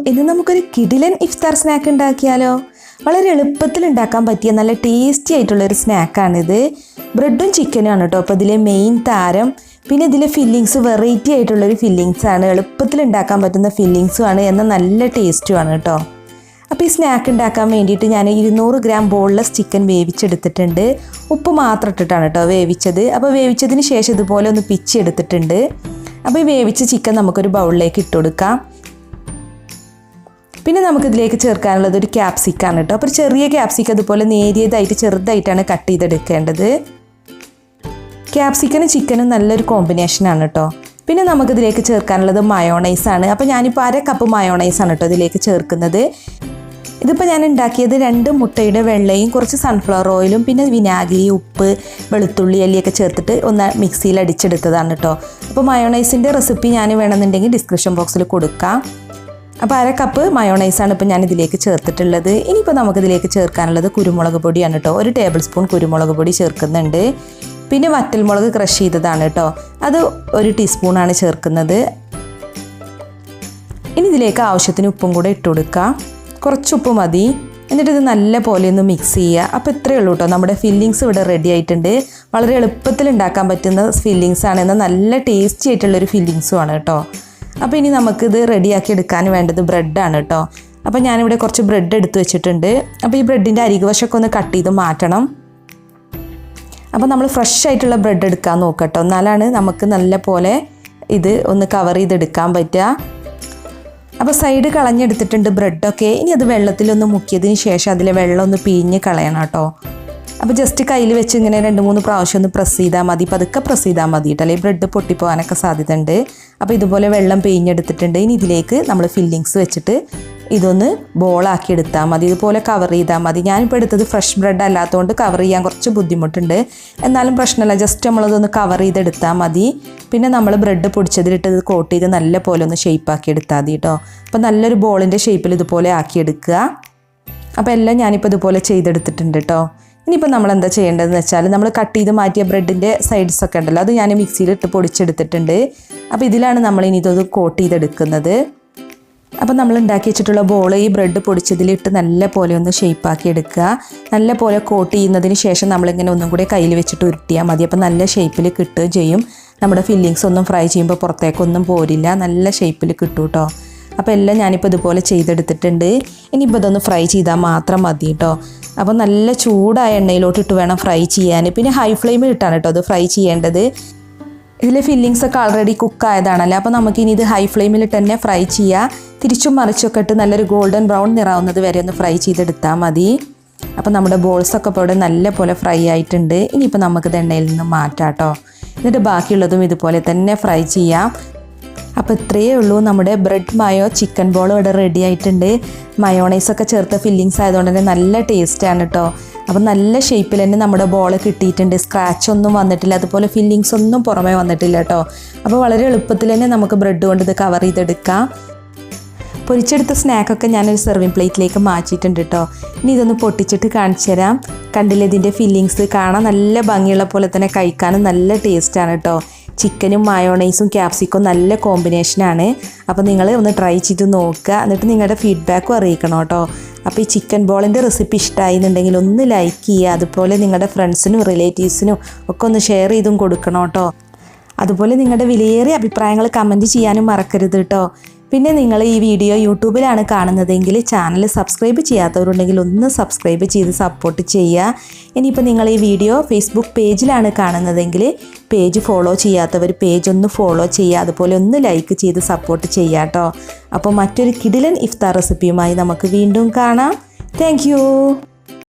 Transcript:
ഇന്ന് നമുക്കൊരു കിടിലൻ ഇഫ്താർ സ്നാക്ക് ഉണ്ടാക്കിയാലോ? വളരെ എളുപ്പത്തിൽ ഉണ്ടാക്കാൻ പറ്റിയ നല്ല ടേസ്റ്റി ആയിട്ടുള്ളൊരു സ്നാക്കാണിത്. ബ്രെഡും ചിക്കനും ആണ് കേട്ടോ അപ്പോൾ ഇതിലെ മെയിൻ താരം. പിന്നെ ഇതിലെ ഫില്ലിങ്സ് വെറൈറ്റി ആയിട്ടുള്ളൊരു ഫില്ലിങ്സ് ആണ്, എളുപ്പത്തിൽ ഉണ്ടാക്കാൻ പറ്റുന്ന ഫില്ലിങ്സും ആണ്, എന്നാൽ നല്ല ടേസ്റ്റും ആണ് കേട്ടോ. അപ്പോൾ ഈ സ്നാക്ക് ഉണ്ടാക്കാൻ വേണ്ടിയിട്ട് ഞാൻ 200 ഗ്രാം ബോൺലെസ് ചിക്കൻ വേവിച്ചെടുത്തിട്ടുണ്ട്. ഉപ്പ് മാത്രം ഇട്ടിട്ടാണ് കേട്ടോ വേവിച്ചത്. അപ്പോൾ വേവിച്ചതിന് ശേഷം ഇതുപോലെ ഒന്ന് പിച്ചെടുത്തിട്ടുണ്ട്. അപ്പോൾ ഈ വേവിച്ച ചിക്കൻ നമുക്കൊരു ബൗളിലേക്ക് ഇട്ട് കൊടുക്കാം. പിന്നെ നമുക്കിതിലേക്ക് ചേർക്കാനുള്ളത് ഒരു ക്യാപ്സിക്കാണ് കേട്ടോ. അപ്പോൾ ഒരു ചെറിയ ക്യാപ്സിക്കം അതുപോലെ നേരിയതായിട്ട് ചെറുതായിട്ടാണ് കട്ട് ചെയ്തെടുക്കേണ്ടത്. ക്യാപ്സിക്കനും ചിക്കനും നല്ലൊരു കോമ്പിനേഷനാണ് കേട്ടോ. പിന്നെ നമുക്കിതിലേക്ക് ചേർക്കാനുള്ളത് മയോണൈസാണ്. അപ്പോൾ ഞാനിപ്പോൾ 1/2 കപ്പ് മയോണൈസാണ് കേട്ടോ ഇതിലേക്ക് ചേർക്കുന്നത്. ഇതിപ്പോൾ ഞാൻ ഉണ്ടാക്കിയത് 2 മുട്ടയുടെ വെള്ളയും കുറച്ച് സൺഫ്ലവർ ഓയിലും പിന്നെ വിനാഗിരി, ഉപ്പ്, വെളുത്തുള്ളി അല്ലിയൊക്കെ ചേർത്തിട്ട് ഒന്ന് മിക്സിയിൽ അടിച്ചെടുത്തതാണ് കേട്ടോ. അപ്പോൾ മയോണൈസിൻ്റെ റെസിപ്പി ഞാൻ വേണമെന്നുണ്ടെങ്കിൽ ഡിസ്ക്രിപ്ഷൻ ബോക്സിൽ കൊടുക്കാം. അപ്പോൾ 1/2 കപ്പ് മയോണൈസാണ് ഇപ്പോൾ ഞാൻ ഇതിലേക്ക് ചേർത്തിട്ടുള്ളത്. ഇനിയിപ്പോൾ നമുക്കിതിലേക്ക് ചേർക്കാനുള്ളത് കുരുമുളക് പൊടിയാണ് കേട്ടോ. 1 ടേബിൾ സ്പൂൺ കുരുമുളക് പൊടി ചേർക്കുന്നുണ്ട്. പിന്നെ വറ്റൽമുളക് ക്രഷ് ചെയ്തതാണ് കേട്ടോ, അത് 1 ടീസ്പൂണാണ് ചേർക്കുന്നത്. ഇനി ഇതിലേക്ക് ആവശ്യത്തിന് ഉപ്പും കൂടെ ഇട്ട് കൊടുക്കാം. കുറച്ച് ഉപ്പ് മതി. എന്നിട്ട് ഇത് നല്ല പോലെ ഒന്ന് മിക്സ് ചെയ്യുക. അപ്പോൾ ഇത്രയേ ഉള്ളൂ കേട്ടോ, നമ്മുടെ ഫില്ലിങ്സ് ഇവിടെ റെഡി ആയിട്ടുണ്ട്. വളരെ എളുപ്പത്തിൽ ഉണ്ടാക്കാൻ പറ്റുന്ന ഫില്ലിങ്സ് ആണ്, എന്നാൽ നല്ല ടേസ്റ്റി ആയിട്ടുള്ളൊരു ഫില്ലിങ്സും ആണ് കേട്ടോ. അപ്പോൾ ഇനി നമുക്കിത് റെഡിയാക്കി എടുക്കാൻ വേണ്ടത് ബ്രെഡാണ് കേട്ടോ. അപ്പോൾ ഞാനിവിടെ കുറച്ച് ബ്രെഡ് എടുത്ത് വെച്ചിട്ടുണ്ട്. അപ്പോൾ ഈ ബ്രെഡിൻ്റെ അരികുവശമൊക്കെ ഒന്ന് കട്ട് ചെയ്ത് മാറ്റണം. അപ്പോൾ നമ്മൾ ഫ്രഷ് ആയിട്ടുള്ള ബ്രെഡ് എടുക്കാൻ നോക്കട്ടോ, എന്നാലാണ് നമുക്ക് നല്ല പോലെ ഇത് ഒന്ന് കവർ ചെയ്തെടുക്കാൻ പറ്റുക. അപ്പോൾ സൈഡ് കളഞ്ഞെടുത്തിട്ടുണ്ട് ബ്രെഡൊക്കെ. ഇനി അത് വെള്ളത്തിലൊന്ന് മുക്കിയതിന് ശേഷം അതിലെ വെള്ളം ഒന്ന് പിഴിഞ്ഞ് കളയണം കേട്ടോ. അപ്പോൾ ജസ്റ്റ് കയ്യിൽ വെച്ച് ഇങ്ങനെ 2-3 പ്രാവശ്യം ഒന്ന് പ്രസ് ചെയ്താൽ മതി, പതുക്കെ പ്രസ് ചെയ്താൽ മതി കേട്ടോ, അല്ലെങ്കിൽ ബ്രെഡ് പൊട്ടിപ്പോകാനൊക്കെ സാധ്യതയുണ്ട്. അപ്പോൾ ഇതുപോലെ വെള്ളം പിഴിഞ്ഞെടുത്തിട്ടുണ്ട്. ഇനി ഇതിലേക്ക് നമ്മൾ ഫില്ലിങ്സ് വെച്ചിട്ട് ഇതൊന്ന് ബോളാക്കി എടുത്താൽ മതി, ഇതുപോലെ കവർ ചെയ്താൽ മതി. ഞാനിപ്പോൾ എടുത്തത് ഫ്രഷ് ബ്രെഡ് അല്ലാത്തതുകൊണ്ട് കവർ ചെയ്യാൻ കുറച്ച് ബുദ്ധിമുട്ടുണ്ട്, എന്നാലും പ്രശ്നമില്ല, ജസ്റ്റ് നമ്മളതൊന്ന് കവർ ചെയ്തെടുത്താൽ മതി. പിന്നെ നമ്മൾ ബ്രെഡ് പൊടിച്ചതിലിട്ട് ഇത് കോട്ട് ചെയ്ത് നല്ല പോലെ ഒന്ന് ഷേപ്പാക്കി എടുത്താൽ മതി കേട്ടോ. അപ്പോൾ നല്ലൊരു ബോളിൻ്റെ ഷേപ്പിൽ ഇതുപോലെ ആക്കിയെടുക്കുക. അപ്പോൾ എല്ലാം ഞാനിപ്പോൾ ഇതുപോലെ ചെയ്തെടുത്തിട്ടുണ്ട് കേട്ടോ. ഇനിയിപ്പോൾ നമ്മൾ എന്താ ചെയ്യേണ്ടതെന്ന് വെച്ചാൽ നമ്മൾ കട്ട് ചെയ്ത് മാറ്റിയ ബ്രെഡിൻ്റെ സൈഡ്സൊക്കെ ഉണ്ടല്ലോ, അത് ഞാൻ മിക്സിയിലിട്ട് പൊടിച്ചെടുത്തിട്ടുണ്ട്. അപ്പോൾ ഇതിലാണ് നമ്മൾ ഇനി ഇതൊന്ന് കോട്ട് ചെയ്തെടുക്കുന്നത്. അപ്പോൾ നമ്മൾ ഉണ്ടാക്കി വെച്ചിട്ടുള്ള ബോൾ ഈ ബ്രെഡ് പൊടിച്ചതിലിട്ട് നല്ല പോലെ ഒന്ന് ഷേപ്പാക്കി എടുക്കുക. നല്ല പോലെ കോട്ട് ചെയ്യുന്നതിന് ശേഷം നമ്മളിങ്ങനെ ഒന്നും കൂടി കയ്യിൽ വെച്ചിട്ട് ഉരുട്ടിയാൽ മതി. അപ്പോൾ നല്ല ഷേപ്പിൽ കിട്ടുകയും ചെയ്യും. നമ്മുടെ ഫില്ലിങ്സ് ഒന്നും ഫ്രൈ ചെയ്യുമ്പോൾ പുറത്തേക്കൊന്നും പോരില്ല, നല്ല ഷേപ്പിൽ കിട്ടും കേട്ടോ. അപ്പോൾ എല്ലാം ഞാനിപ്പോൾ ഇതുപോലെ ചെയ്തെടുത്തിട്ടുണ്ട്. ഇനിയിപ്പോൾ ഇതൊന്ന് ഫ്രൈ ചെയ്താൽ മാത്രം മതി കേട്ടോ. അപ്പോൾ നല്ല ചൂടായ എണ്ണയിലോട്ടിട്ട് വേണം ഫ്രൈ ചെയ്യാൻ. പിന്നെ ഹൈ ഫ്ലെയിമിൽ ഇട്ടാണ് കേട്ടോ അത് ഫ്രൈ ചെയ്യേണ്ടത്. ഇതിലെ ഫില്ലിങ്സ് ഒക്കെ ആൾറെഡി കുക്കായതാണല്ലോ, അപ്പോൾ നമുക്കിനി ഇത് ഹൈ ഫ്ലെയിമിലിട്ട് തന്നെ ഫ്രൈ ചെയ്യുക. തിരിച്ചും മറിച്ചൊക്കെ ഇട്ട് നല്ലൊരു ഗോൾഡൻ ബ്രൗൺ നിറാവുന്നത് വരെ ഒന്ന് ഫ്രൈ ചെയ്തെടുത്താൽ മതി. അപ്പോൾ നമ്മുടെ ബോൾസൊക്കെ ഇപ്പോൾ ഇവിടെ നല്ല പോലെ ഫ്രൈ ആയിട്ടുണ്ട്. ഇനിയിപ്പോൾ നമുക്കിത് എണ്ണയിൽ നിന്ന് മാറ്റാം കേട്ടോ. എന്നിട്ട് ബാക്കിയുള്ളതും ഇതുപോലെ തന്നെ ഫ്രൈ ചെയ്യാം. അപ്പോൾ ഇത്രയേ ഉള്ളൂ, നമ്മുടെ ബ്രെഡ് മയോ ചിക്കൻ ബോൾ ഇവിടെ റെഡി ആയിട്ടുണ്ട്. മയോണൈസൊക്കെ ചേർത്ത ഫില്ലിങ്സ് ആയതുകൊണ്ട് തന്നെ നല്ല ടേസ്റ്റാണ് കേട്ടോ. അപ്പോൾ നല്ല ഷേപ്പിൽ തന്നെ നമ്മുടെ ബോൾ കിട്ടിയിട്ടുണ്ട്, സ്ക്രാച്ച് ഒന്നും വന്നിട്ടില്ല, അതുപോലെ ഫില്ലിങ്സ് ഒന്നും പുറമേ വന്നിട്ടില്ല കേട്ടോ. അപ്പോൾ വളരെ എളുപ്പത്തിൽ തന്നെ നമുക്ക് ബ്രെഡ് കൊണ്ട് ഇത് കവർ ചെയ്തെടുക്കാം. പൊരിച്ചെടുത്ത സ്നാക്കൊക്കെ ഞാനൊരു സെർവിങ് പ്ലേറ്റിലേക്ക് മാറ്റിയിട്ടുണ്ട് കേട്ടോ. ഇനി ഇതൊന്ന് പൊട്ടിച്ചിട്ട് കാണിച്ചു തരാം. കണ്ടില്ലേ ഇതിൻ്റെ ഫില്ലിങ്സ്? കാണാൻ നല്ല ഭംഗിയുള്ള പോലെ തന്നെ കഴിക്കാനും നല്ല ടേസ്റ്റാണ് കേട്ടോ. ചിക്കനും മയോണൈസും ക്യാപ്സിക്കും നല്ല കോമ്പിനേഷനാണ്. അപ്പോൾ നിങ്ങൾ ഒന്ന് ട്രൈ ചെയ്ത് നോക്കുക, എന്നിട്ട് നിങ്ങളുടെ ഫീഡ്ബാക്കും അറിയിക്കണം കേട്ടോ. അപ്പോൾ ഈ ചിക്കൻ ബോളിൻ്റെ റെസിപ്പി ഇഷ്ടമായി എന്നുണ്ടെങ്കിൽ ഒന്ന് ലൈക്ക് ചെയ്യുക. അതുപോലെ നിങ്ങളുടെ ഫ്രണ്ട്സിനും റിലേറ്റീവ്സിനും ഒക്കെ ഒന്ന് ഷെയർ ചെയ്തും കൊടുക്കണം കേട്ടോ. അതുപോലെ നിങ്ങളുടെ വിലയേറിയ അഭിപ്രായങ്ങൾ കമൻറ്റ് ചെയ്യാനും മറക്കരുത് കേട്ടോ. പിന്നെ നിങ്ങൾ ഈ വീഡിയോ യൂട്യൂബിലാണ് കാണുന്നതെങ്കിൽ ചാനൽ സബ്സ്ക്രൈബ് ചെയ്യാത്തവരുണ്ടെങ്കിൽ ഒന്ന് സബ്സ്ക്രൈബ് ചെയ്ത് സപ്പോർട്ട് ചെയ്യുക. ഇനിയിപ്പോൾ നിങ്ങൾ ഈ വീഡിയോ ഫേസ്ബുക്ക് പേജിലാണ് കാണുന്നതെങ്കിൽ പേജ് ഫോളോ ചെയ്യാത്തവർ പേജ് ഒന്ന് ഫോളോ ചെയ്യുക. അതുപോലെ ഒന്ന് ലൈക്ക് ചെയ്ത് സപ്പോർട്ട് ചെയ്യുക കേട്ടോ. അപ്പോൾ മറ്റൊരു കിടിലൻ ഇഫ്താർ റെസിപ്പിയുമായി നമുക്ക് വീണ്ടും കാണാം. താങ്ക്